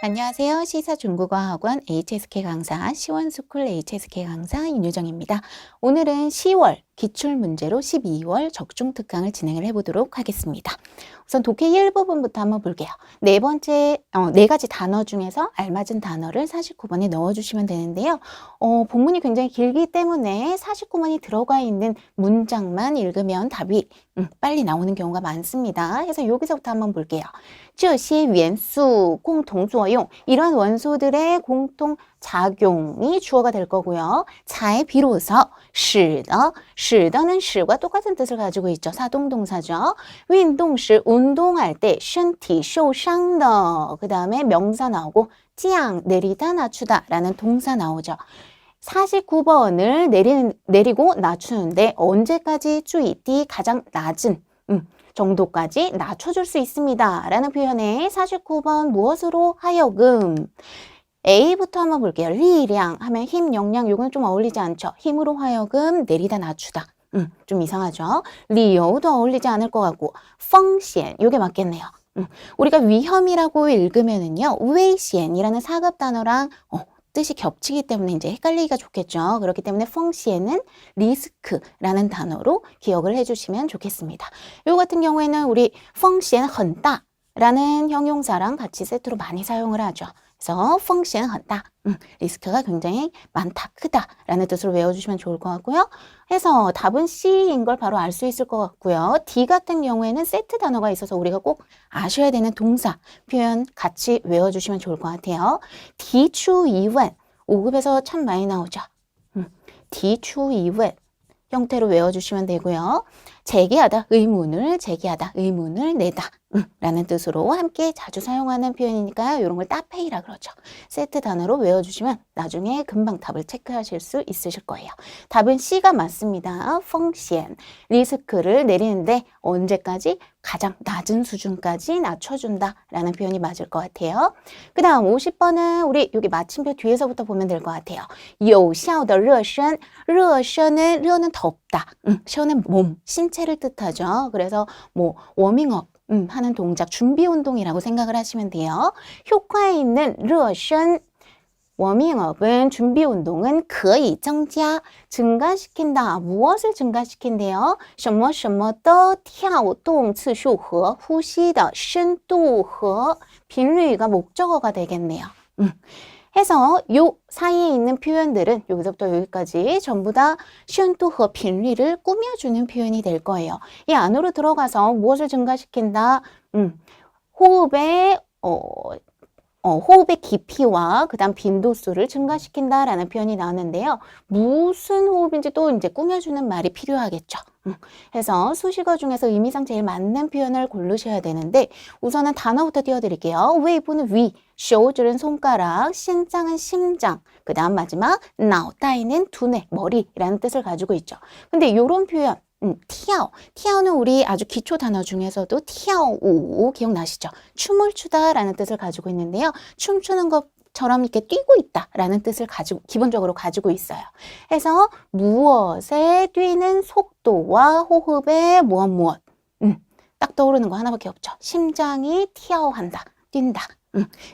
안녕하세요. 시사중국어학원 HSK 강사 시원스쿨 HSK 강사 윤유정입니다. 오늘은 10월 기출문제로 12월 적중특강을 진행을 해보도록 하겠습니다. 우선 독해 1부분부터 한번 볼게요. 네 가지 단어 중에서 알맞은 단어를 49번에 넣어주시면 되는데요. 본문이 굉장히 길기 때문에 49번이 들어가 있는 문장만 읽으면 답이 빨리 나오는 경우가 많습니다. 그래서 여기서부터 한번 볼게요. 这些元素共同作用 이런 원소들의 공통 작용이 주어가 될 거고요. 잘 비로소 使得 使得는 使과 똑같은 뜻을 가지고 있죠. 사동동사죠. 运动时 운동할 때 身体受伤的 그 다음에 명사 나오고 降 내리다 낮추다 라는 동사 나오죠. 49번을 내리고 낮추는데 언제까지 주의띠 가장 낮은 정도까지 낮춰줄 수 있습니다. 라는 표현에 49번 무엇으로 하여금 A부터 한번 볼게요. 리량 하면 힘, 역량 요건 좀 어울리지 않죠. 힘으로 하여금 내리다 낮추다. 좀 이상하죠. 리요도 어울리지 않을 것 같고 风险 요게 맞겠네요. 우리가 위험이라고 읽으면은요. 危险이라는 사급 단어랑 뜻이 겹치기 때문에 이제 헷갈리기가 좋겠죠. 그렇기 때문에 风险은 리스크라는 단어로 기억을 해주시면 좋겠습니다. 요 같은 경우에는 우리 风险很大라는 형용사랑 같이 세트로 많이 사용을 하죠. 그래서 风险很大 리스크가 굉장히 많다, 크다 라는 뜻으로 외워주시면 좋을 것 같고요. 해서 답은 C인 걸 바로 알 수 있을 것 같고요. D 같은 경우에는 세트 단어가 있어서 우리가 꼭 아셔야 되는 동사 표현 같이 외워주시면 좋을 것 같아요. 提出疑问 5급에서 참 많이 나오죠. 提出疑问 형태로 외워주시면 되고요. 제기하다, 의문을 내다 라는 뜻으로 함께 자주 사용하는 표현이니까요. 이런 걸 따페이라 그러죠. 세트 단어로 외워주시면 나중에 금방 답을 체크하실 수 있으실 거예요. 답은 C가 맞습니다. 风险 리스크를 내리는데 언제까지? 가장 낮은 수준까지 낮춰준다 라는 표현이 맞을 것 같아요. 그 다음 50번은 우리 여기 마침표 뒤에서부터 보면 될 것 같아요. 有效的热身 热身은热는 덥다. 身은 몸, 신체를 뜻하죠. 그래서 뭐 워밍업 하는 동작, 준비 운동이라고 생각을 하시면 돼요. 효과 있는 热身 워밍업은 준비 운동은 可以增加 증가시킨다. 무엇을 증가시킨대요? 什么什么的跳动次数和呼吸的深度和频率가 목적어가 되겠네요. 해서 요 사이에 있는 표현들은 여기서부터 여기까지 전부 다 深度和频率를 꾸며주는 표현이 될 거예요. 이 안으로 들어가서 무엇을 증가시킨다? 호흡의 호흡의 깊이와 그 다음 빈도수를 증가시킨다라는 표현이 나왔는데요. 무슨 호흡인지 또 이제 꾸며주는 말이 필요하겠죠. 해서 수식어 중에서 의미상 제일 맞는 표현을 고르셔야 되는데 우선은 단어부터 띄워드릴게요. 웨이브는 위, 쇼즈는 손가락, 신장은 심장, 그 다음 마지막 나오따이는 두뇌, 머리라는 뜻을 가지고 있죠. 근데 이런 표현 티아오는 우리 아주 기초 단어 중에서도 티아오 기억나시죠? 춤을 추다라는 뜻을 가지고 있는데요. 춤추는 것처럼 이렇게 뛰고 있다라는 뜻을 기본적으로 가지고 있어요. 해서 무엇에 뛰는 속도와 호흡의 무엇 딱 떠오르는 거 하나밖에 없죠. 심장이 티아오한다, 뛴다.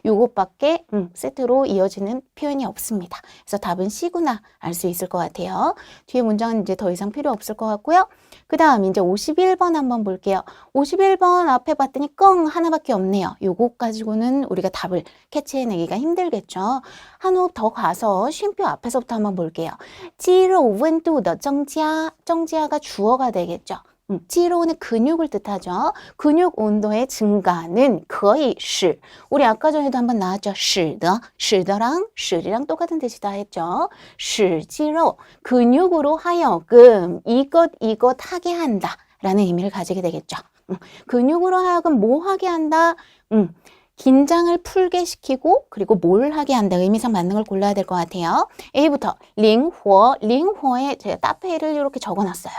요것밖에 세트로 이어지는 표현이 없습니다. 그래서 답은 C구나 알 수 있을 것 같아요. 뒤에 문장은 이제 더 이상 필요 없을 것 같고요. 그 다음 이제 51번 한번 볼게요. 51번 앞에 봤더니 껑 하나밖에 없네요. 요것 가지고는 우리가 답을 캐치해내기가 힘들겠죠. 한 호흡 더 가서 쉼표 앞에서부터 한번 볼게요. 肌肉温度的增加 增加가 주어가 되겠죠. 肌肉는 근육을 뜻하죠. 근육 온도의 증가는 可以使 우리 아까 전에도 한번 나왔죠. 使得, 使得랑 使이랑 똑같은 뜻이다 했죠. 使肌肉 근육으로 하여금 이것 하게 한다 라는 의미를 가지게 되겠죠. 근육으로 하여금 뭐 하게 한다? 긴장을 풀게 시키고 그리고 뭘 하게 한다. 의미상 맞는 걸 골라야 될 것 같아요. A부터 灵活, 灵活에 제가 따페이를 이렇게 적어놨어요.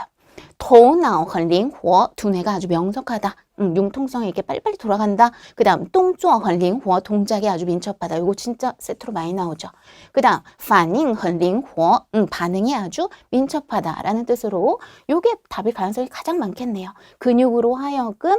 头脑很灵活 두뇌가 아주 명석하다. 융통성이 이렇게 빨리빨리 돌아간다. 그 다음 动作很灵活 동작이 아주 민첩하다. 이거 진짜 세트로 많이 나오죠. 그 다음 反应很灵活 반응이 아주 민첩하다 라는 뜻으로 요게 답일 가능성이 가장 많겠네요. 근육으로 하여금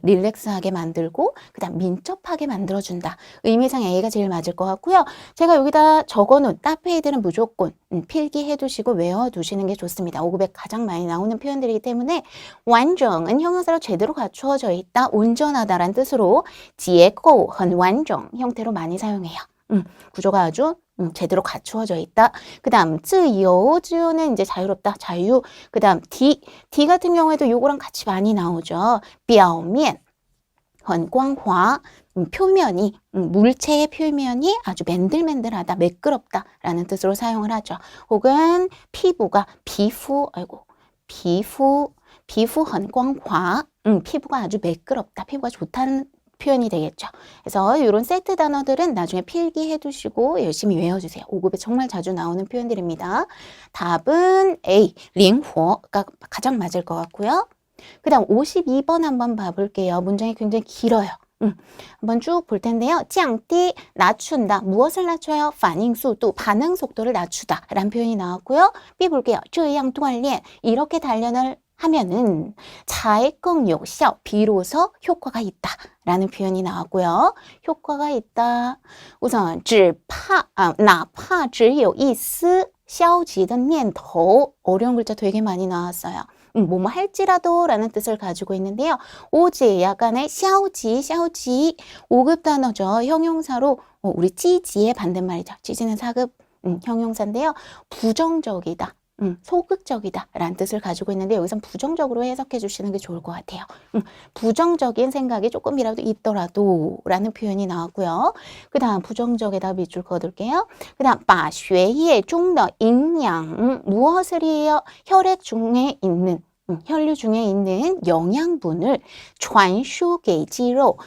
릴렉스하게 만들고 그 다음 민첩하게 만들어준다. 의미상 A가 제일 맞을 것 같고요. 제가 여기다 적어놓은 따페이들은 무조건 필기해 두시고 외워두시는 게 좋습니다. 5급에 가장 많이 나오는 표현들이기 때문에 완전은 형용사로 제대로 갖추어져 있다, 온전하다란 뜻으로 지혜고, 완전 형태로 많이 사용해요. 구조가 아주 제대로 갖추어져 있다. 그 다음 z由는 이제 자유롭다, 자유. 그 다음 D 같은 경우에도 요거랑 같이 많이 나오죠. 表面很光滑, 표면이, 물체의 표면이 아주 맨들맨들하다, 매끄럽다 라는 뜻으로 사용을 하죠. 혹은 피부가, 피부, 很光滑, 피부가 아주 매끄럽다, 피부가 좋다는 표현이 되겠죠. 그래서 이런 세트 단어들은 나중에 필기해 두시고 열심히 외워주세요. 5급에 정말 자주 나오는 표현들입니다. 답은 A, 灵活가 가장 맞을 것 같고요. 그 다음 52번 한번 봐볼게요. 문장이 굉장히 길어요. 한번 쭉 볼 텐데요. 降低, 낮춘다. 무엇을 낮춰요? 反应速度, 반응 속도를 낮추다 라는 표현이 나왔고요. B 볼게요. 这样锻炼, 이렇게 단련을 하면은 才更有效, 비로소 효과가 있다 라는 표현이 나왔고요. 효과가 있다. 우선 哪怕只有一丝消极的念头, 어려운 글자 되게 많이 나왔어요. 뭐뭐 할지라도 라는 뜻을 가지고 있는데요. 오지 약간의 消极 5급 단어죠. 형용사로 우리 찌지의 반대말이죠. 찌지는 4급 형용사인데요. 부정적이다, 소극적이다 라는 뜻을 가지고 있는데 여기선 부정적으로 해석해 주시는 게 좋을 것 같아요. 부정적인 생각이 조금이라도 있더라도 라는 표현이 나왔고요. 그 다음 부정적에다 밑줄 그어둘게요. 그 다음 把血液中的营养 무엇을이에요? 혈액 중에 있는, 혈류 중에 있는 영양분을 传输给肌肉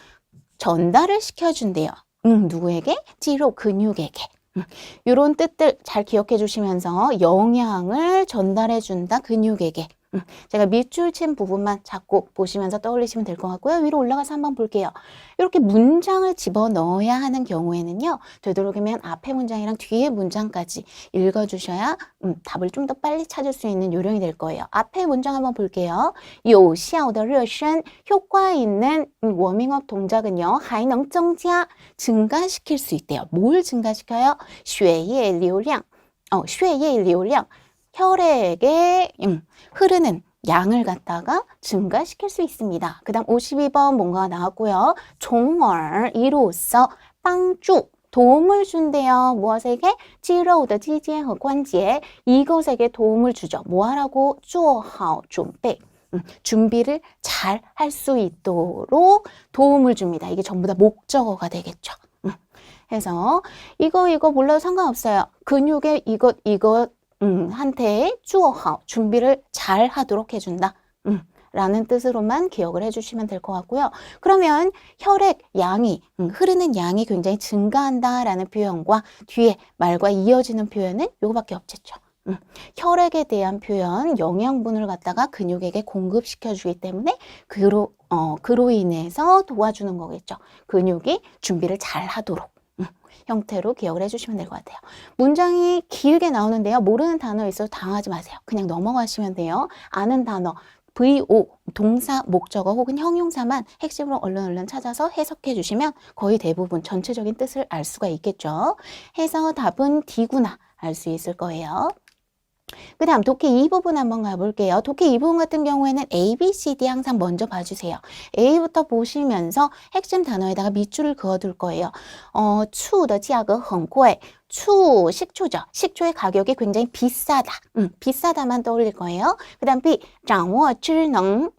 전달을 시켜준대요. 누구에게? 肌肉 근육에게. 이런 뜻들 잘 기억해 주시면서 영양을 전달해 준다, 근육에게. 제가 밑줄 친 부분만 자꾸 보시면서 떠올리시면 될 것 같고요. 위로 올라가서 한번 볼게요. 이렇게 문장을 집어넣어야 하는 경우에는요. 되도록이면 앞에 문장이랑 뒤에 문장까지 읽어주셔야 답을 좀 더 빨리 찾을 수 있는 요령이 될 거예요. 앞에 문장 한번 볼게요. 有效的热身, 효과 있는 워밍업 동작은요. 还能增加, 증가시킬 수 있대요. 뭘 증가시켜요? 血液流量, 血液流量, 혈액에 흐르는 양을 갖다가 증가시킬 수 있습니다. 그 다음 52번 뭔가 나왔고요. 종얼, 이로써 帮助, 도움을 준대요. 무엇에게? 肌肉的肌腱和关节, 이것에게 도움을 주죠. 뭐하라고? 做好准备. 준비를 잘 할 수 있도록 도움을 줍니다. 이게 전부 다 목적어가 되겠죠. 해서 이거 몰라도 상관없어요. 근육에 이것 한테 做好, 준비를 잘 하도록 해준다 라는 뜻으로만 기억을 해주시면 될 것 같고요. 그러면 혈액 양이, 흐르는 양이 굉장히 증가한다 라는 표현과 뒤에 말과 이어지는 표현은 요거밖에 없겠죠. 혈액에 대한 표현, 영양분을 갖다가 근육에게 공급시켜 주기 때문에 그로 인해서 도와주는 거겠죠. 근육이 준비를 잘 하도록 형태로 기억을 해주시면 될 것 같아요. 문장이 길게 나오는데요. 모르는 단어 있어서 당하지 마세요. 그냥 넘어가시면 돼요. 아는 단어, VO, 동사, 목적어 혹은 형용사만 핵심으로 얼른 찾아서 해석해 주시면 거의 대부분 전체적인 뜻을 알 수가 있겠죠. 해서 답은 D구나 알 수 있을 거예요. 그 다음 독해 2부분 한번 가볼게요. 독해 2부분 같은 경우에는 A, B, C, D 항상 먼저 봐주세요. A부터 보시면서 핵심 단어에다가 밑줄을 그어둘 거예요. 醋的价格很贵. 醋, 식초죠. 식초의 가격이 굉장히 비싸다. 비싸다만 떠올릴 거예요. 그 다음 B, 掌握智能.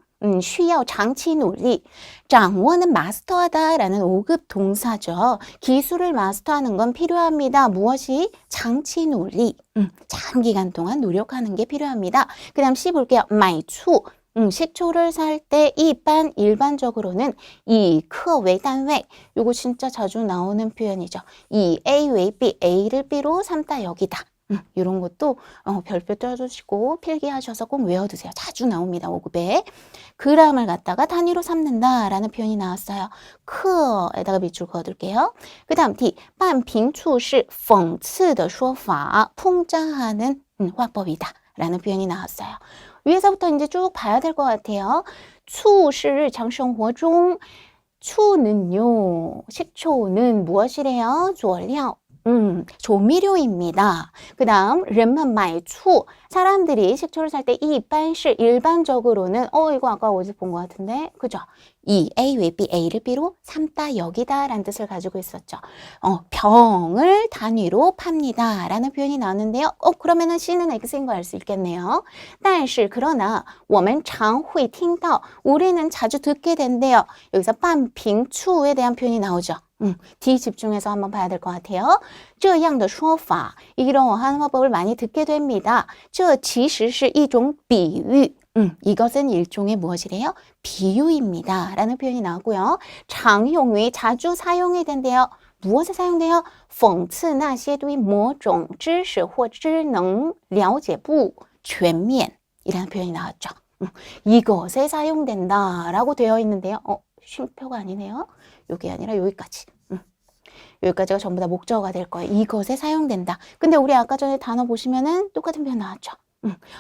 需要长期努力. 掌握는 마스터하다 라는 5급 동사죠. 기술을 마스터하는 건 필요합니다. 무엇이? 장치努力. 장기간 동안 노력하는 게 필요합니다. 그 다음 C 볼게요. 买醋. 식초를 살 때 일반적으로는 以克为单位. 요거 진짜 자주 나오는 표현이죠. 以 A 为B, A를 B로 삼다 여기다. 이런 것도 별표 떠주시고 필기하셔서 꼭 외워두세요. 자주 나옵니다. 5급에. 그람을 갖다가 단위로 삼는다 라는 표현이 나왔어요. 크에다가 밑줄 그어둘게요. 그 다음 D, 半瓶醋是讽刺的说法. 풍자하는 화법이다 라는 표현이 나왔어요. 위에서부터 이제 쭉 봐야 될 것 같아요. 醋是日常生活中 추는요, 식초는 무엇이래요? 佐料, 조미료입니다. 그 다음, 人们买醋, 사람들이 식초를 살 때 일반적으로는, 이거 아까 어디서 본 것 같은데, 그죠? 이 A 왜 B, A를 B로 삼다 여기다 라는 뜻을 가지고 있었죠. 병을 단위로 팝니다 라는 표현이 나왔는데요. 그러면은 C는 X인 거 알 수 있겠네요. 但是 그러나 我们常会听到 우리는 자주 듣게 된대요. 여기서 半瓶醋에 대한 표현이 나오죠. D 집중해서 한번 봐야 될 것 같아요. 这样的说法 이러한 화법을 많이 듣게 됩니다. 这其实是一种比喻 이것은 일종의 무엇이래요? 비유입니다 라는 표현이 나오고요.常用于 자주 사용이 된대요. 무엇에 사용돼요? 讽刺那些对某种知识或知能了解不全面이라는 표현이 나왔죠. 이것에 사용된다 라고 되어 있는데요. 쉼표가 아니네요. 요게 아니라 여기까지. 여기까지가 전부 다 목적어가 될 거예요. 이것에 사용된다. 근데 우리 아까 전에 단어 보시면은 똑같은 표현 나왔죠.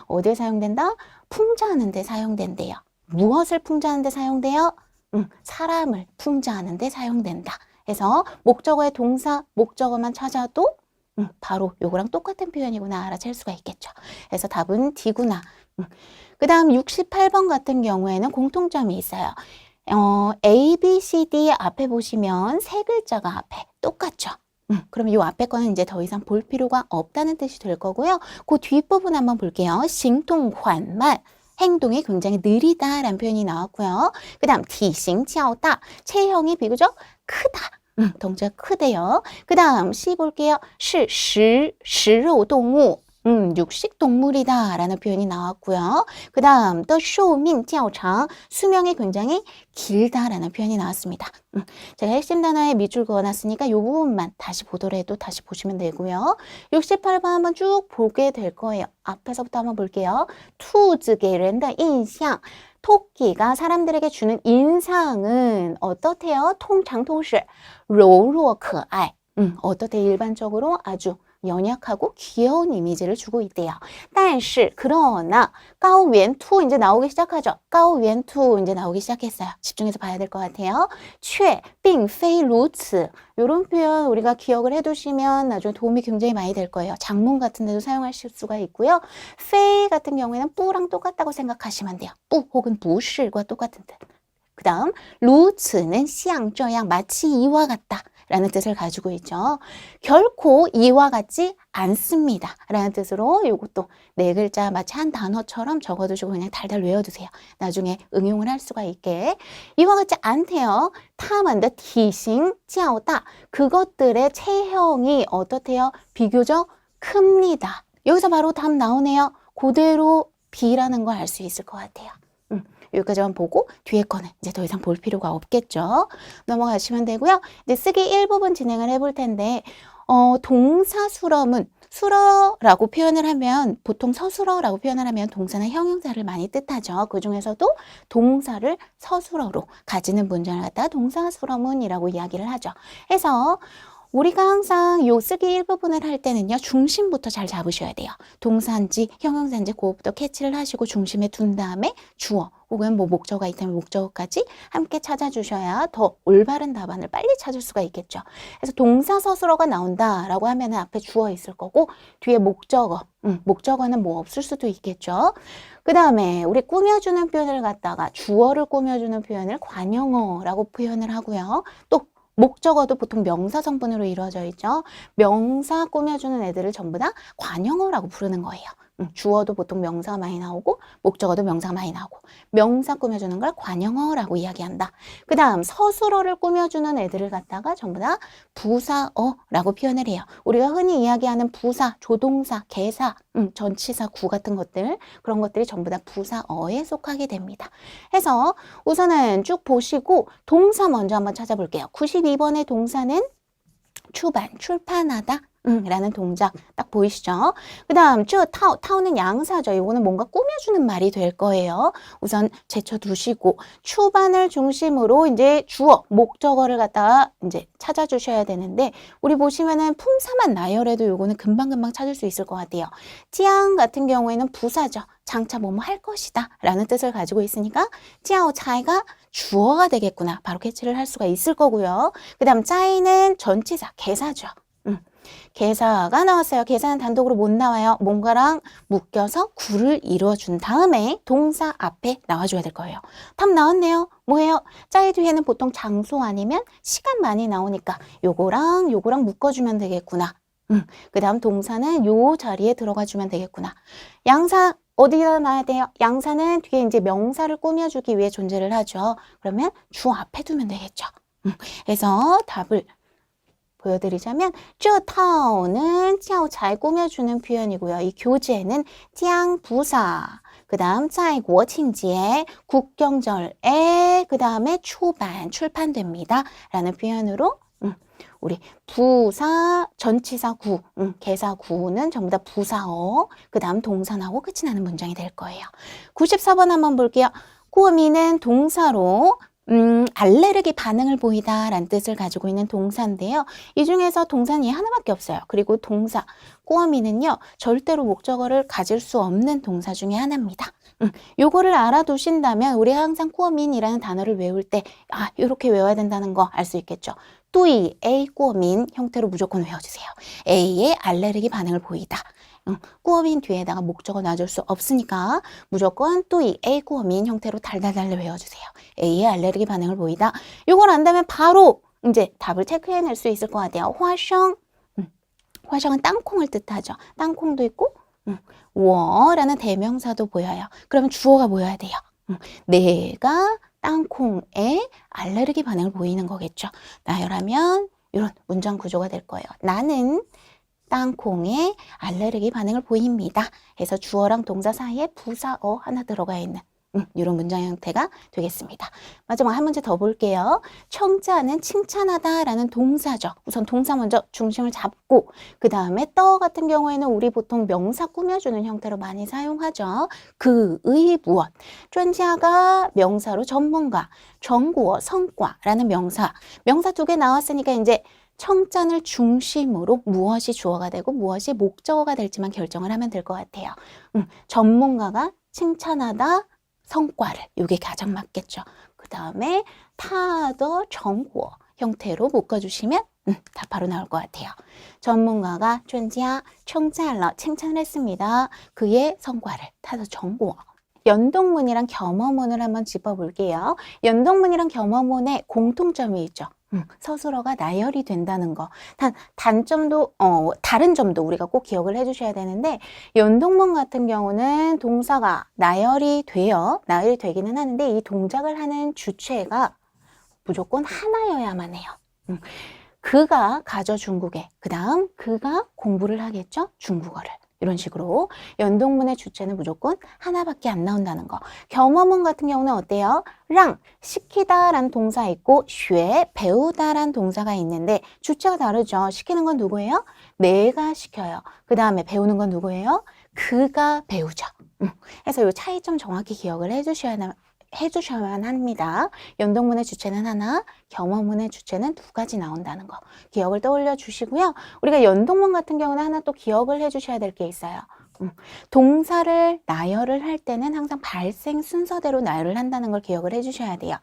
어디에 사용된다? 풍자하는 데 사용된대요. 무엇을 풍자하는 데 사용돼요? 사람을 풍자하는 데 사용된다. 해서 목적어의 동사, 목적어만 찾아도 바로 요거랑 똑같은 표현이구나 알아챌 수가 있겠죠. 그래서 답은 D구나. 그 다음 68번 같은 경우에는 공통점이 있어요. A, B, C, D 앞에 보시면 세 글자가 앞에 똑같죠. 그럼 이 앞에 거는 이제 더 이상 볼 필요가 없다는 뜻이 될 거고요. 그 뒷부분 한번 볼게요. 行动缓慢 행동이 굉장히 느리다라는 표현이 나왔고요. 그 다음 体型较大 체형이 비교적 크다. 덩치가 크대요. 그 다음 C 볼게요. 是食肉动物 육식 동물이다 라는 표현이 나왔고요. 그 다음 또寿命较长 수명이 굉장히 길다라는 표현이 나왔습니다. 제가 핵심 단어에 밑줄 그어놨으니까 이 부분만 다시 보더라도 다시 보시면 되고요. 68번 한번 쭉 보게 될 거예요. 앞에서부터 한번 볼게요. 兔子给人的印象 토끼가 사람들에게 주는 인상은 어떻대요? 통常都是柔弱可爱 어떻대 일반적으로 아주 연약하고 귀여운 이미지를 주고 있대요. 但是 그러나 高原兔 이제 나오기 시작하죠. 高原兔 이제 나오기 시작했어요. 집중해서 봐야 될 것 같아요. 却并非如此 이런 표현 우리가 기억을 해두시면 나중에 도움이 굉장히 많이 될 거예요. 장문 같은 데도 사용하실 수가 있고요. 非 같은 경우에는 뿌랑 똑같다고 생각하시면 돼요. 뿌 혹은 不是과 똑같은 뜻. 그 다음 如此는 像这样 마치 이와 같다 라는 뜻을 가지고 있죠. 결코 이와 같지 않습니다 라는 뜻으로 이것도 네 글자 마치 한 단어처럼 적어두시고 그냥 달달 외워두세요. 나중에 응용을 할 수가 있게. 이와 같지 않대요. 他们的体型较大 그것들의 체형이 어떻대요? 비교적 큽니다. 여기서 바로 답 나오네요. 그대로 B라는 걸 알 수 있을 것 같아요. 여기까지만 보고 뒤에 거는 이제 더 이상 볼 필요가 없겠죠. 넘어가시면 되고요. 이제 쓰기 일부분 진행을 해볼 텐데 동사 수러문 수러라고 표현을 하면 보통 서술어라고 표현을 하면 동사나 형용사를 많이 뜻하죠. 그 중에서도 동사를 서술어로 가지는 문장을 갖다가 동사 수러문이라고 이야기를 하죠. 해서 우리가 항상 요 쓰기 일부분을 할 때는요. 중심부터 잘 잡으셔야 돼요. 동사인지 형용사인지 그것부터 캐치를 하시고 중심에 둔 다음에 주어 혹은 뭐 목적어가 있다면 목적어까지 함께 찾아주셔야 더 올바른 답안을 빨리 찾을 수가 있겠죠. 그래서 동사 서술어가 나온다라고 하면 앞에 주어 있을 거고 뒤에 목적어, 목적어는 뭐 없을 수도 있겠죠. 그 다음에 우리 꾸며주는 표현을 갖다가 주어를 꾸며주는 표현을 관형어라고 표현을 하고요. 또 목적어도 보통 명사 성분으로 이루어져 있죠. 명사 꾸며주는 애들을 전부 다 관형어라고 부르는 거예요. 주어도 보통 명사가 많이 나오고 목적어도 명사가 많이 나오고 명사 꾸며주는 걸 관형어라고 이야기한다. 그 다음 서술어를 꾸며주는 애들을 갖다가 전부 다 부사어라고 표현을 해요. 우리가 흔히 이야기하는 부사, 조동사, 개사, 전치사, 구 같은 것들 그런 것들이 전부 다 부사어에 속하게 됩니다. 해서 우선은 쭉 보시고 동사 먼저 한번 찾아볼게요. 92번의 동사는 출판하다. 라는 동작 딱 보이시죠? 그 다음 타오는 양사죠. 이거는 뭔가 꾸며주는 말이 될 거예요. 우선 제쳐두시고 추반을 중심으로 이제 주어, 목적어를 갖다가 이제 찾아주셔야 되는데 우리 보시면은 품사만 나열해도 요거는 금방금방 찾을 수 있을 것 같아요. 찌양 같은 경우에는 부사죠. 장차 뭐뭐 할 것이다 라는 뜻을 가지고 있으니까 찌아오 차이가 주어가 되겠구나. 바로 캐치를 할 수가 있을 거고요. 그 다음 짜이는 전치사, 개사죠. 개사가 나왔어요. 개사는 단독으로 못 나와요. 뭔가랑 묶여서 구를 이루어준 다음에 동사 앞에 나와줘야 될 거예요. 답 나왔네요. 뭐예요? 짜이 뒤에는 보통 장소 아니면 시간 많이 나오니까 요거랑 요거랑 묶어주면 되겠구나. 그 다음 동사는 요 자리에 들어가주면 되겠구나. 양사 어디다 놔야 돼요? 양사는 뒤에 이제 명사를 꾸며주기 위해 존재를 하죠. 그러면 주 앞에 두면 되겠죠. 그래서 답을 보여드리자면 这套는 较잘 꾸며주는 표현이고요. 이 교재는 将 부사, 그 다음 在国庆节 국경절에 그 다음에 출판됩니다 라는 표현으로 우리 부사, 전치사 구, 개사 구는 전부 다 부사어, 그 다음 동사 나오고 끝이 나는 문장이 될 거예요. 94번 한번 볼게요. 꾸미는 동사로 알레르기 반응을 보이다 라는 뜻을 가지고 있는 동사인데요. 이 중에서 동사는 이 하나밖에 없어요. 그리고 동사, 꾸미는요, 절대로 목적어를 가질 수 없는 동사 중에 하나입니다. 요거를 알아두신다면 우리가 항상 꾸민이라는 단어를 외울 때 이렇게 외워야 된다는 거 알 수 있겠죠. 뚜이, A 꾸민 형태로 무조건 외워주세요. A의 알레르기 반응을 보이다. 꾸어민 뒤에다가 목적어 놔줄 수 없으니까 무조건 뚜이, A 꾸어민 형태로 달달달 외워주세요. A의 알레르기 반응을 보이다. 이걸 안다면 바로 이제 답을 체크해낼 수 있을 것 같아요. 화성, 화성은 땅콩을 뜻하죠. 땅콩도 있고 워라는 대명사도 보여요. 그러면 주어가 보여야 돼요. 내가 땅콩에 알레르기 반응을 보이는 거겠죠. 나열하면 이런 문장 구조가 될 거예요. 나는 땅콩에 알레르기 반응을 보입니다. 해서 주어랑 동사 사이에 부사어 하나 들어가 있는 이런 문장 형태가 되겠습니다. 마지막 한 문제 더 볼게요. 청자는 칭찬하다라는 동사죠. 우선 동사 먼저 중심을 잡고 그 다음에 떠 같은 경우에는 우리 보통 명사 꾸며주는 형태로 많이 사용하죠. 그의 무엇.专家가 명사로 전문가, 정구어, 성과라는 명사. 명사 두 개 나왔으니까 이제 청자를 중심으로 무엇이 주어가 되고 무엇이 목적어가 될지만 결정을 하면 될 것 같아요. 전문가가 칭찬하다 성과를, 이게 가장 맞겠죠. 그 다음에 타더 정구어 형태로 묶어주시면 답 바로 나올 것 같아요. 전문가가 专家 청자러 칭찬을 했습니다. 그의 성과를 타더 정구어. 연동문이랑 겸어문을 한번 짚어볼게요. 연동문이랑 겸어문에 공통점이 있죠. 서술어가 나열이 된다는 거. 단점도, 다른 점도 우리가 꼭 기억을 해주셔야 되는데, 연동문 같은 경우는 동사가 나열이 되기는 하는데, 이 동작을 하는 주체가 무조건 하나여야만 해요. 그가 가져 중국에, 그 다음 그가 공부를 하겠죠? 중국어를. 이런 식으로 연동문의 주체는 무조건 하나밖에 안 나온다는 거. 겸어문 같은 경우는 어때요? 랑, 시키다 라는 동사 있고 쉐, 배우다 라는 동사가 있는데 주체가 다르죠. 시키는 건 누구예요? 내가 시켜요. 그 다음에 배우는 건 누구예요? 그가 배우죠. 그래서 이 차이점 정확히 기억을 해주셔야만 합니다. 연동문의 주체는 하나, 겸어문의 주체는 두 가지 나온다는 거 기억을 떠올려 주시고요. 우리가 연동문 같은 경우는 하나 또 기억을 해주셔야 될 게 있어요. 동사를 나열을 할 때는 항상 발생 순서대로 나열을 한다는 걸 기억을 해주셔야 돼요.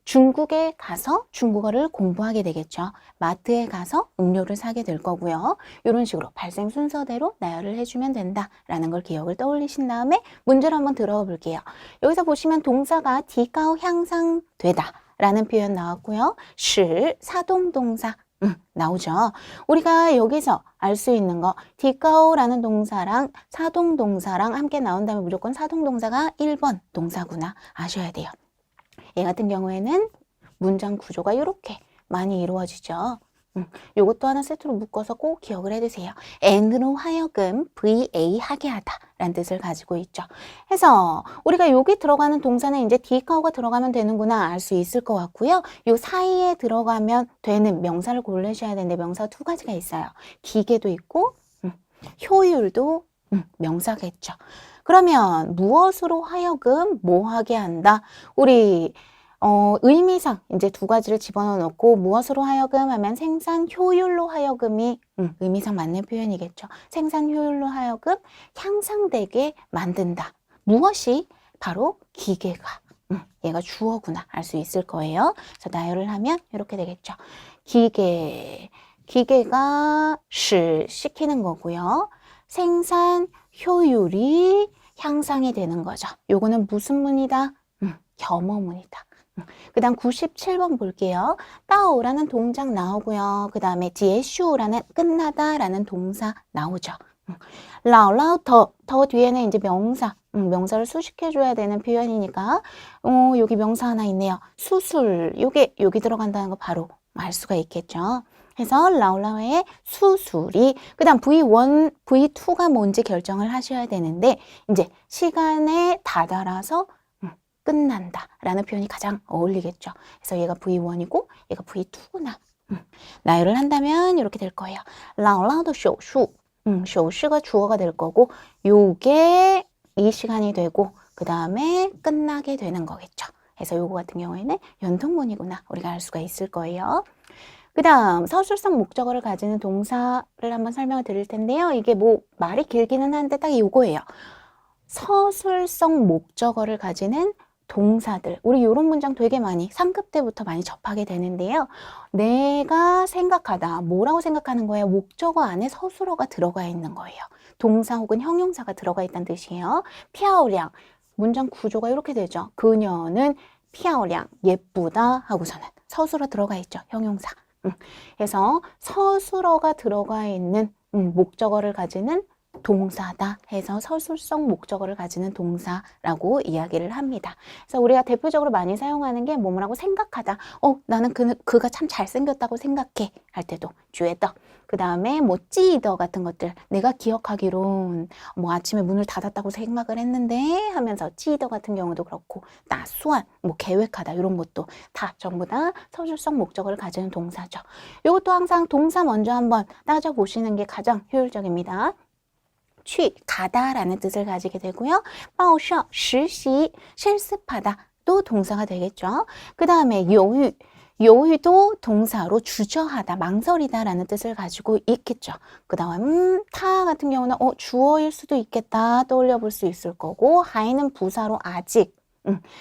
중국에 가서 중국어를 공부하게 되겠죠. 마트에 가서 음료를 사게 될 거고요. 이런 식으로 발생 순서대로 나열을 해주면 된다라는 걸 기억을 떠올리신 다음에 문제를 한번 들어가 볼게요. 여기서 보시면 동사가 디가오 향상되다 라는 표현 나왔고요. 시 사동동사 나오죠. 우리가 여기서 알 수 있는 거 디가오라는 동사랑 사동동사랑 함께 나온다면 무조건 사동동사가 1번 동사구나 아셔야 돼요. 얘 같은 경우에는 문장 구조가 이렇게 많이 이루어지죠. 요것도 하나 세트로 묶어서 꼭 기억을 해두세요. and로 하여금 VA 하게 하다 라는 뜻을 가지고 있죠. 그래서 우리가 여기 들어가는 동사는 이제 디카오가 들어가면 되는구나 알 수 있을 것 같고요. 요 사이에 들어가면 되는 명사를 고르셔야 되는데 명사가 두 가지가 있어요. 기계도 있고 효율도 명사겠죠. 그러면 무엇으로 하여금 뭐 하게 한다? 우리 의미상 이제 두 가지를 집어넣어 놓고 무엇으로 하여금 하면 생산 효율로 하여금이 의미상 맞는 표현이겠죠. 생산 효율로 하여금 향상되게 만든다. 무엇이? 바로 기계가. 얘가 주어구나 알 수 있을 거예요. 그래서 나열을 하면 이렇게 되겠죠. 기계가 시키는 거고요. 생산 효율이 향상이 되는 거죠. 요거는 무슨 문이다? 겸어문이다. 그 다음 97번 볼게요. 따오라는 동작 나오고요. 그 다음에 지에슈라는 끝나다 라는 동사 나오죠. 라오라오 더 뒤에는 이제 명사를 수식해줘야 되는 표현이니까 여기 명사 하나 있네요. 수술, 여기 들어간다는 거 바로 알 수가 있겠죠. 그래서 라오라오의 수술이 그 다음 V1, V2가 뭔지 결정을 하셔야 되는데 이제 시간에 다다라서 끝난다 라는 표현이 가장 어울리겠죠. 그래서 얘가 V1이고 얘가 V2구나. 나열을 한다면 이렇게 될 거예요. 라오라오도 쇼슈, 쇼슈가 주어가 될 거고 요게 이 시간이 되고 그 다음에 끝나게 되는 거겠죠. 그래서 요거 같은 경우에는 연통문이구나 우리가 알 수가 있을 거예요. 그 다음 서술성 목적어를 가지는 동사를 한번 설명을 드릴 텐데요. 이게 뭐 말이 길기는 한데 딱 요거예요. 서술성 목적어를 가지는 동사들. 우리 이런 문장 되게 많이 3급 때부터 많이 접하게 되는데요. 내가 생각하다. 뭐라고 생각하는 거예요? 목적어 안에 서술어가 들어가 있는 거예요. 동사 혹은 형용사가 들어가 있다는 뜻이에요. 피아오량. 문장 구조가 이렇게 되죠. 그녀는 피아오량, 예쁘다 하고서는 서술어 들어가 있죠. 형용사. 그래서 서술어가 들어가 있는 목적어를 가지는 동사다 해서 서술성 목적어를 가지는 동사라고 이야기를 합니다. 그래서 우리가 대표적으로 많이 사용하는 게 뭐라고 생각하다. 나는 그가 참 잘생겼다고 생각해 할 때도 주에더. 그 다음에 뭐 찌더 같은 것들 내가 기억하기론 뭐 아침에 문을 닫았다고 생각을 했는데 하면서 찌더 같은 경우도 그렇고 나수한 뭐 계획하다 이런 것도 다 전부 다 서술성 목적어를 가지는 동사죠. 이것도 항상 동사 먼저 한번 따져보시는 게 가장 효율적입니다. 취, 가다라는 뜻을 가지게 되고요. 报效,实习, 실습하다 또 동사가 되겠죠. 그 다음에 요유도 동사로 주저하다, 망설이다 라는 뜻을 가지고 있겠죠. 그 다음 타 같은 경우는 주어일 수도 있겠다 떠올려 볼 수 있을 거고 하이는 부사로 아직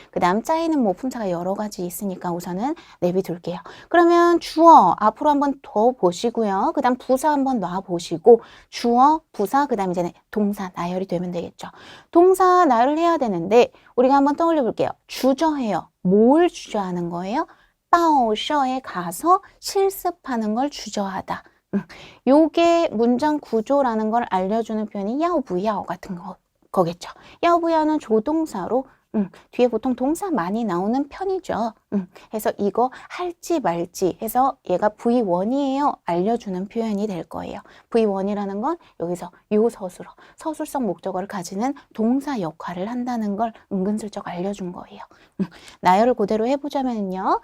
그 다음 짜이는 뭐 품사가 여러 가지 있으니까 우선은 내비둘게요. 그러면 주어 앞으로 한번 더 보시고요. 그 다음 부사 한번 놔보시고 주어, 부사, 그 다음 이제는 동사 나열이 되면 되겠죠. 동사 나열을 해야 되는데 우리가 한번 떠올려 볼게요. 주저해요. 뭘 주저하는 거예요? 报社에 가서 실습하는 걸 주저하다. 요게 문장 구조라는 걸 알려주는 표현이 야오부야오 같은 거겠죠. 야오부야오는 조동사로 뒤에 보통 동사 많이 나오는 편이죠. 그래서 이거 할지 말지 해서 얘가 V1이에요. 알려주는 표현이 될 거예요. V1이라는 건 여기서 요 서술성 목적어를 가지는 동사 역할을 한다는 걸 은근슬쩍 알려준 거예요. 나열을 그대로 해보자면요.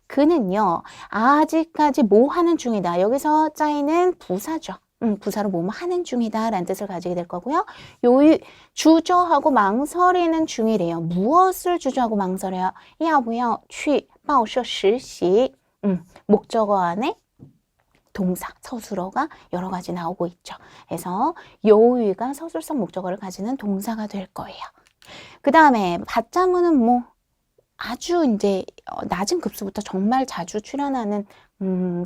그는요. 아직까지 뭐 하는 중이다. 여기서 짜이는 부사죠. 부사로 뭐뭐 하는 중이다 라는 뜻을 가지게 될 거고요. 주저하고 망설이는 중이래요. 무엇을 주저하고 망설여요? 要不要去报社实习? 목적어 안에 동사, 서술어가 여러 가지 나오고 있죠. 그래서 요위가 서술성 목적어를 가지는 동사가 될 거예요. 그 다음에 받자문은 뭐 아주 이제 낮은 급수부터 정말 자주 출연하는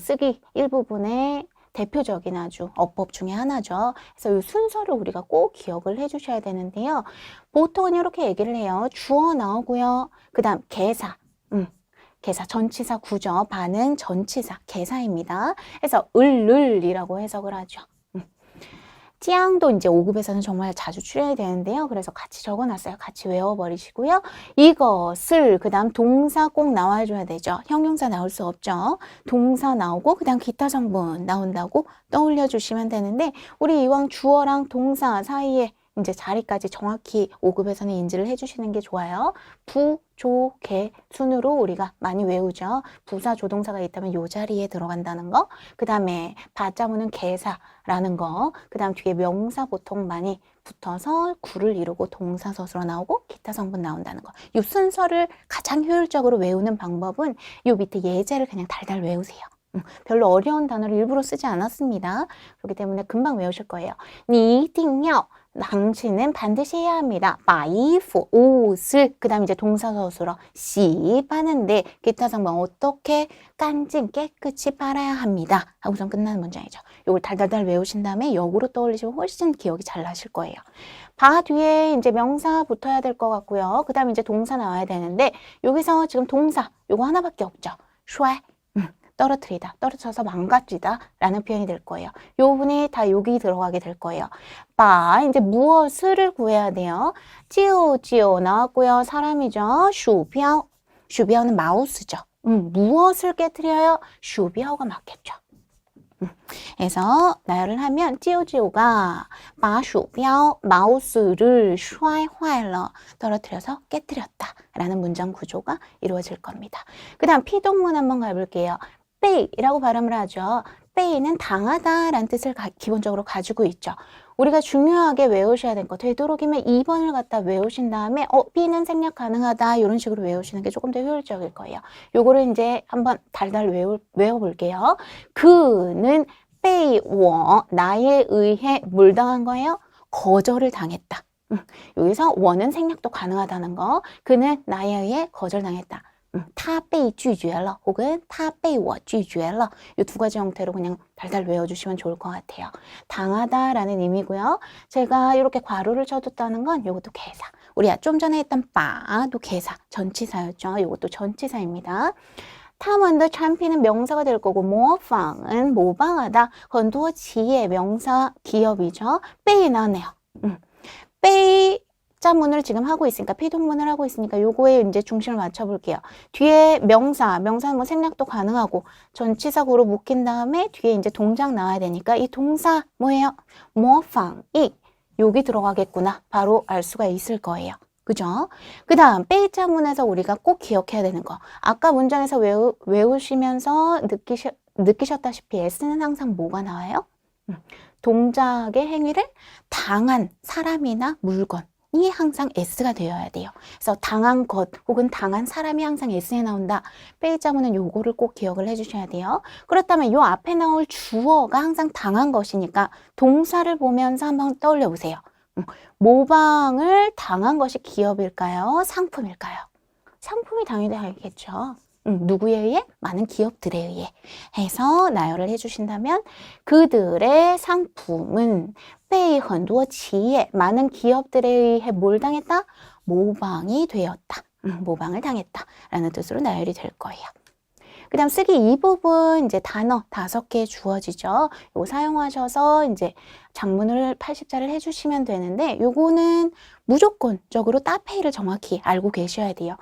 쓰기 일부분에 대표적인 아주 어법 중에 하나죠. 그래서 이 순서를 우리가 꼭 기억을 해주셔야 되는데요. 보통은 이렇게 얘기를 해요. 주어 나오고요. 그 다음 개사, 개사 전치사 구조, 반응 전치사 개사입니다. 그래서 을이라고 해석을 하죠. 찌양도 이제 5급에서는 정말 자주 출연이 되는데요. 그래서 같이 적어놨어요. 같이 외워버리시고요. 이것을 그 다음 동사 꼭 나와줘야 되죠. 형용사 나올 수 없죠. 동사 나오고 그 다음 기타 성분 나온다고 떠올려 주시면 되는데 우리 이왕 주어랑 동사 사이에 이제 자리까지 정확히 5급에서는 인지를 해주시는 게 좋아요. 부, 조, 개 순으로 우리가 많이 외우죠. 부사, 조동사가 있다면 요 자리에 들어간다는 거. 그 다음에 바자문은 개사라는 거. 그 다음 뒤에 명사 보통 많이 붙어서 구를 이루고 동사서술어 나오고 기타 성분 나온다는 거. 이 순서를 가장 효율적으로 외우는 방법은 요 밑에 예제를 그냥 달달 외우세요. 별로 어려운 단어를 일부러 쓰지 않았습니다. 그렇기 때문에 금방 외우실 거예요. 你一定要 당신은 반드시 해야 합니다. 把衣服 옷을 그 다음 이제 동사서술어 洗 파는데 기타 성분 어떻게 깐진 깨끗이 빨아야 합니다. 하고선 끝나는 문장이죠. 이걸 달달달 외우신 다음에 역으로 떠올리시면 훨씬 기억이 잘 나실 거예요. 바 뒤에 이제 명사 붙어야 될 것 같고요. 그 다음에 이제 동사 나와야 되는데 여기서 지금 동사 요거 하나밖에 없죠. 摔 떨어뜨리다, 떨어져서 망가지다 라는 표현이 될 거예요. 요 부분이 다 여기 들어가게 될 거예요. 바, 이제 무엇을 구해야 돼요? 찌오 나왔고요. 사람이죠. 슈비아오, 슈비아오는 마우스죠. 무엇을 깨뜨려요? 슈비아오가 맞겠죠. 그래서 나열을 하면 찌오가 바 슈비아오 마우스를 摔坏了 떨어뜨려서 깨뜨렸다 라는 문장 구조가 이루어질 겁니다. 그 다음 피동문 한번 가볼게요. 베이라고 발음을 하죠. 베이는 당하다 라는 뜻을 기본적으로 가지고 있죠. 우리가 중요하게 외우셔야 될 거 되도록이면 2번을 갖다 외우신 다음에 B는 생략 가능하다 이런 식으로 외우시는 게 조금 더 효율적일 거예요. 요거를 이제 한번 달달 외워볼게요. 그는 베이워 나에 의해 뭘 당한 거예요? 거절을 당했다. 여기서 원은 생략도 가능하다는 거. 그는 나에 의해 거절당했다. 他被拒绝了 혹은 他被我拒绝了 이 두 가지 형태로 그냥 달달 외워주시면 좋을 것 같아요. 당하다 라는 의미고요. 제가 이렇게 괄호를 쳐뒀다는 건 이것도 개사. 우리 좀 전에 했던 바도 개사, 전치사였죠. 이것도 전치사입니다. 他们的 产品은 명사가 될 거고 模仿은 모방하다. 很多企业 명사 기업이죠. 被나네요. 被 자문을 지금 하고 있으니까 피동문을 하고 있으니까 요거에 이제 중심을 맞춰 볼게요. 뒤에 명사는 뭐 생략도 가능하고 전치사구로 묶인 다음에 뒤에 이제 동작 나와야 되니까 이 동사 뭐예요? 모방이 여기 들어가겠구나. 바로 알 수가 있을 거예요. 그죠? 그 다음 빼자문에서 우리가 꼭 기억해야 되는 거. 아까 문장에서 외우시면서 느끼셨다시피 S는 항상 뭐가 나와요? 동작의 행위를 당한 사람이나 물건 이 항상 S가 되어야 돼요. 그래서 당한 것 혹은 당한 사람이 항상 S에 나온다. 빼자문은 요거를 꼭 기억을 해주셔야 돼요. 그렇다면 요 앞에 나올 주어가 항상 당한 것이니까 동사를 보면서 한번 떠올려 보세요. 모방을 당한 것이 기업일까요? 상품일까요? 상품이 당연히 알겠죠. 누구에 의해? 많은 기업들에 의해 해서 나열을 해주신다면 그들의 상품은 被很多企业 많은 기업들에 의해 뭘 당했다? 모방이 되었다. 모방을 당했다 라는 뜻으로 나열이 될 거예요. 그 다음 쓰기 이 부분 이제 단어 5개 주어지죠. 이거 사용하셔서 이제 작문을 80자를 해주시면 되는데 요거는 무조건적으로 따페이를 정확히 알고 계셔야 돼요.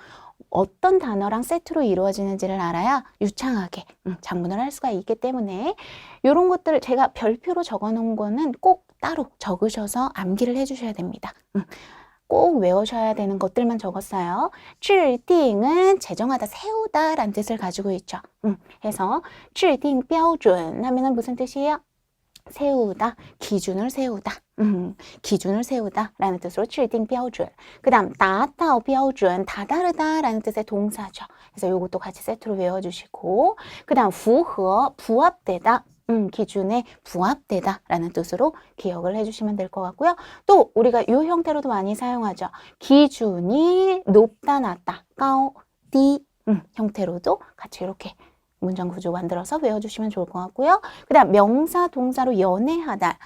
어떤 단어랑 세트로 이루어지는지를 알아야 유창하게 작문을 할 수가 있기 때문에 이런 것들을 제가 별표로 적어 놓은 거는 꼭 따로 적으셔서 암기를 해주셔야 됩니다. 꼭 외우셔야 되는 것들만 적었어요. 制定은 제정하다, 세우다 라는 뜻을 가지고 있죠. 해서 制定标准 하면은 무슨 뜻이에요? 세우다, 기준을 세우다. 기준을 세우다 라는 뜻으로 制定标准. 그 다음 达到标准, 다다르다 라는 뜻의 동사죠. 그래서 이것도 같이 세트로 외워주시고 그 다음 符合, 부합되다. 기준에 부합되다 라는 뜻으로 기억을 해주시면 될 것 같고요. 또 우리가 이 형태로도 많이 사용하죠. 기준이 높다, 낮다, 高, 低 형태로도 같이 이렇게 문장 구조 만들어서 외워주시면 좋을 것 같고요. 그 다음 명사, 동사로 연애하다.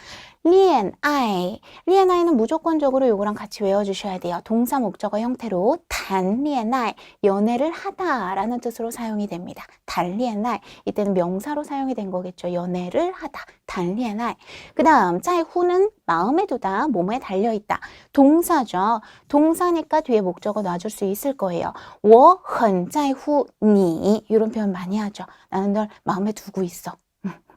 리엔아이. 리엔아이는 무조건적으로 요거랑 같이 외워주셔야 돼요. 동사 목적어 형태로 단리엔아이, 연애를 하다라는 뜻으로 사용이 됩니다. 단리엔아이. 이때는 명사로 사용이 된 거겠죠. 연애를 하다. 단리엔아이. 그 다음 짜이후는 마음에 두다, 몸에 달려있다. 동사죠. 동사니까 뒤에 목적어 놔줄 수 있을 거예요. 我很在乎你 이런 표현 많이 하죠. 나는 널 마음에 두고 있어.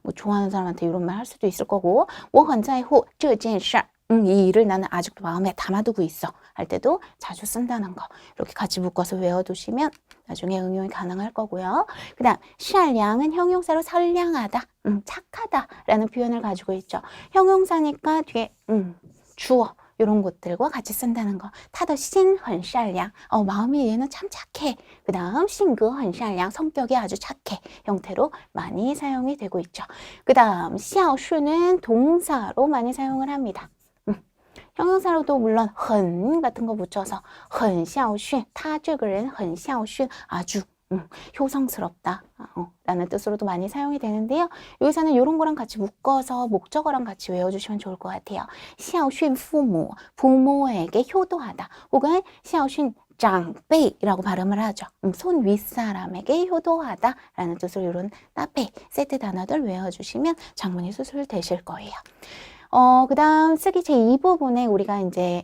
뭐 좋아하는 사람한테 이런 말 할 수도 있을 거고 我很在乎这件事 이 일을 나는 아직도 마음에 담아두고 있어 할 때도 자주 쓴다는 거 이렇게 같이 묶어서 외워두시면 나중에 응용이 가능할 거고요. 그 다음 善良은 형용사로 선량하다, 착하다 라는 표현을 가지고 있죠. 형용사니까 뒤에 주어 이런 것들과 같이 쓴다는 거. 他的心很善良. 마음이 얘는 참 착해. 그 다음 性格很善良. 성격이 아주 착해. 형태로 많이 사용이 되고 있죠. 그 다음 孝顺은 동사로 많이 사용을 합니다. 형용사로도 물론 很 같은 거 붙여서 很孝顺. 他这个人很孝顺. 아주 효성스럽다 라는 뜻으로도 많이 사용이 되는데요. 여기서는 이런 거랑 같이 묶어서 목적어랑 같이 외워주시면 좋을 것 같아요. 孝顺父母, 부모에게 효도하다. 혹은 孝顺장辈라고 발음을 하죠. 손 윗사람에게 효도하다 라는 뜻으로 이런 따페 세트 단어들 외워주시면 장문이 수술 되실 거예요. 그 다음 쓰기 제2부분에 우리가 이제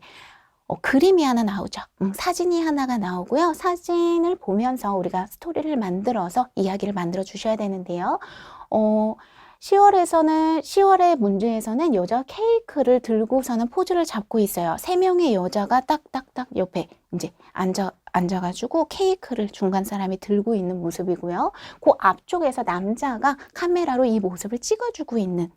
그림이 하나 나오죠. 사진이 하나가 나오고요. 사진을 보면서 우리가 스토리를 만들어서 이야기를 만들어 주셔야 되는데요. 10월의 문제에서는 여자가 케이크를 들고서는 포즈를 잡고 있어요. 3명의 여자가 딱딱딱 옆에 이제 앉아가지고 케이크를 중간 사람이 들고 있는 모습이고요. 그 앞쪽에서 남자가 카메라로 이 모습을 찍어주고 있는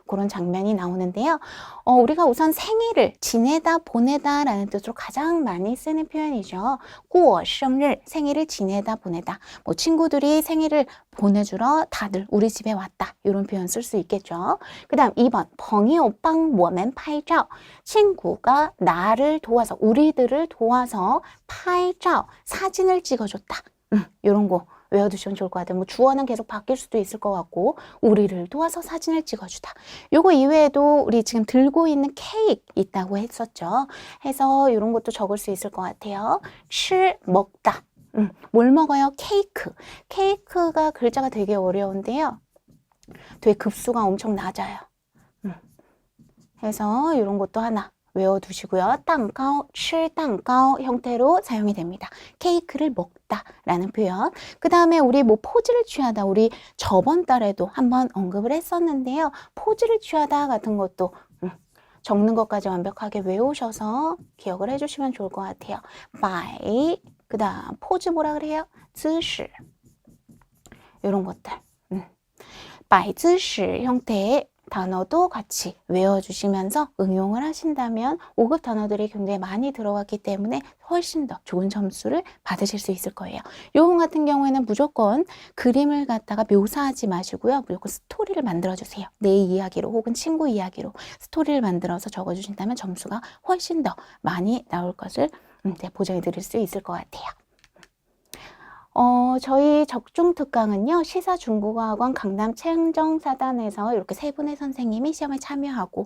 그런 장면이 나오는데요. 우리가 우선 생일을 지내다 보내다 라는 뜻으로 가장 많이 쓰는 표현이죠. 过生日, 생일을 지내다 보내다. 뭐 친구들이 생일을 보내주러 다들 우리 집에 왔다. 이런 표현 쓸 수 있겠죠. 그 다음 2번 朋友帮我们拍照. 친구가 나를 도와서 우리들을 도와서 拍照, 사진을 찍어줬다. 이런 거 외워두시면 좋을 것 같아요. 뭐 주어는 계속 바뀔 수도 있을 것 같고 우리를 도와서 사진을 찍어주다. 요거 이외에도 우리 지금 들고 있는 케이크 있다고 했었죠. 해서 이런 것도 적을 수 있을 것 같아요. 吃, 먹다. 뭘 먹어요? 케이크. 케이크가 글자가 되게 어려운데요. 되게 급수가 엄청 낮아요. 해서 이런 것도 하나 외워두시고요. 蛋糕, 吃蛋糕 형태로 사용이 됩니다. 케이크를 먹다 라는 표현. 그 다음에 우리 뭐 포즈를 취하다. 우리 저번 달에도 한번 언급을 했었는데요. 포즈를 취하다 같은 것도 적는 것까지 완벽하게 외우셔서 기억을 해주시면 좋을 것 같아요. 摆, 그 다음 포즈 뭐라 그래요? 姿势. 이런 것들. 摆姿势 형태의 단어도 같이 외워주시면서 응용을 하신다면 5급 단어들이 굉장히 많이 들어갔기 때문에 훨씬 더 좋은 점수를 받으실 수 있을 거예요. 요번 같은 경우에는 무조건 그림을 갖다가 묘사하지 마시고요. 무조건 스토리를 만들어주세요. 내 이야기로 혹은 친구 이야기로 스토리를 만들어서 적어주신다면 점수가 훨씬 더 많이 나올 것을 보장해 드릴 수 있을 것 같아요. 저희 적중특강은요, 시사중국어학원 강남 청정사단에서 이렇게 세 분의 선생님이 시험에 참여하고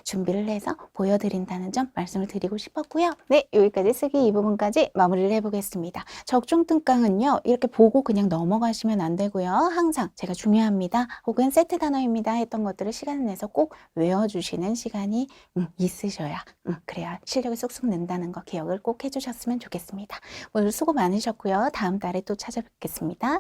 준비를 해서 보여드린다는 점 말씀을 드리고 싶었고요. 네, 여기까지 쓰기 이 부분까지 마무리를 해보겠습니다. 적중특강은요, 이렇게 보고 그냥 넘어가시면 안 되고요. 항상 제가 중요합니다. 혹은 세트 단어입니다 했던 것들을 시간을 내서 꼭 외워주시는 시간이 있으셔야 그래야 실력이 쏙쏙 는다는 거 기억을 꼭 해주셨으면 좋겠습니다. 오늘 수고 많으셨고요. 다음 달에 또 찾아뵙겠습니다.